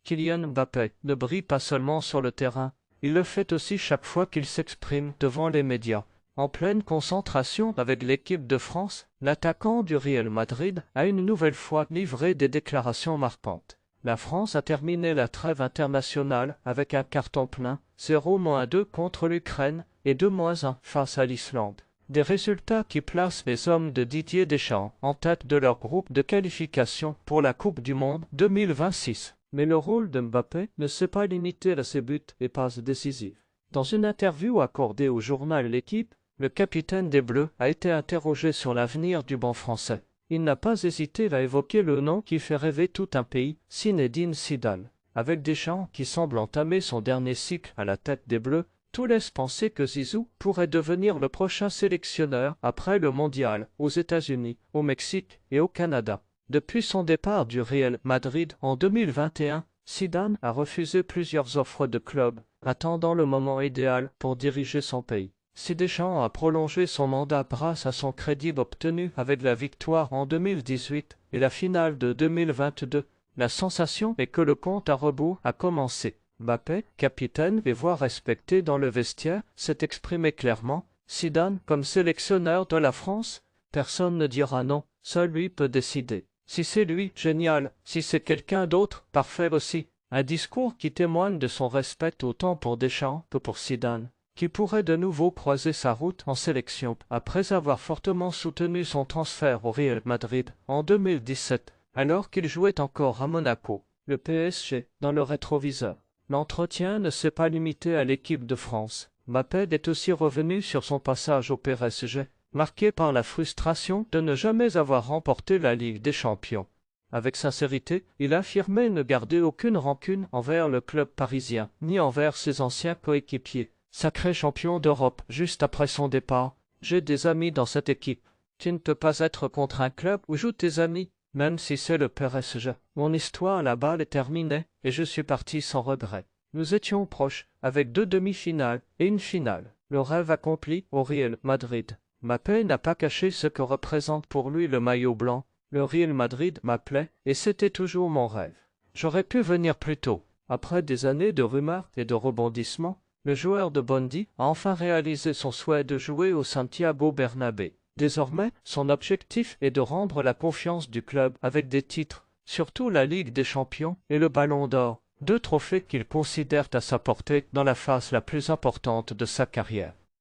Kylian Mbappé ne brille pas seulement sur le terrain, il le fait aussi chaque fois qu'il s'exprime devant les médias. En pleine concentration avec l'équipe de France, l'attaquant du Real Madrid a une nouvelle fois livré des déclarations marquantes. La France a terminé la trêve internationale avec un carton plein, 0-2 contre l'Ukraine et 2-1 face à l'Islande. Des résultats qui placent les hommes de Didier Deschamps en tête de leur groupe de qualification pour la Coupe du Monde 2026. Mais le rôle de Mbappé ne s'est pas limité à ses buts et passes décisives. Dans une interview accordée au journal L'Équipe, le capitaine des Bleus a été interrogé sur l'avenir du banc français. Il n'a pas hésité à évoquer le nom qui fait rêver tout un pays, Zinedine Zidane. Avec Deschamps qui semble entamer son dernier cycle à la tête des Bleus, tout laisse penser que Zizou pourrait devenir le prochain sélectionneur après le mondial aux États-Unis, au Mexique et au Canada. Depuis son départ du Real Madrid en 2021, Zidane a refusé plusieurs offres de clubs, attendant le moment idéal pour diriger son pays. Si Deschamps a prolongé son mandat grâce à son crédit obtenu avec la victoire en 2018 et la finale de 2022, la sensation est que le compte à rebours a commencé. Mbappé, capitaine et voire respecté dans le vestiaire, s'est exprimé clairement. Zidane, comme sélectionneur de la France, personne ne dira non, seul lui peut décider. Si c'est lui, génial. Si c'est quelqu'un d'autre, parfait aussi. Un discours qui témoigne de son respect autant pour Deschamps que pour Zidane, qui pourrait de nouveau croiser sa route en sélection après avoir fortement soutenu son transfert au Real Madrid en 2017, alors qu'il jouait encore à Monaco, le PSG, dans le rétroviseur. L'entretien ne s'est pas limité à l'équipe de France. Mbappé est aussi revenu sur son passage au PSG, marqué par la frustration de ne jamais avoir remporté la Ligue des Champions. Avec sincérité, il affirmait ne garder aucune rancune envers le club parisien, ni envers ses anciens coéquipiers. Sacré champion d'Europe juste après son départ, j'ai des amis dans cette équipe. Tu ne peux pas être contre un club où jouent tes amis, même si c'est le PSG. Mon histoire là-bas est terminée et je suis parti sans regret. Nous étions proches, avec 2 demi-finales et une finale. Le rêve accompli au Real Madrid. Mbappé n'a pas caché ce que représente pour lui le maillot blanc. Le Real Madrid m'appelait et c'était toujours mon rêve. J'aurais pu venir plus tôt. Après des années de rumeurs et de rebondissements, le joueur de Bondy a enfin réalisé son souhait de jouer au Santiago Bernabé. Désormais, son objectif est de rendre la confiance du club avec des titres, surtout la Ligue des Champions et le Ballon d'Or, 2 trophées qu'il considère à sa portée dans la phase la plus importante de sa carrière.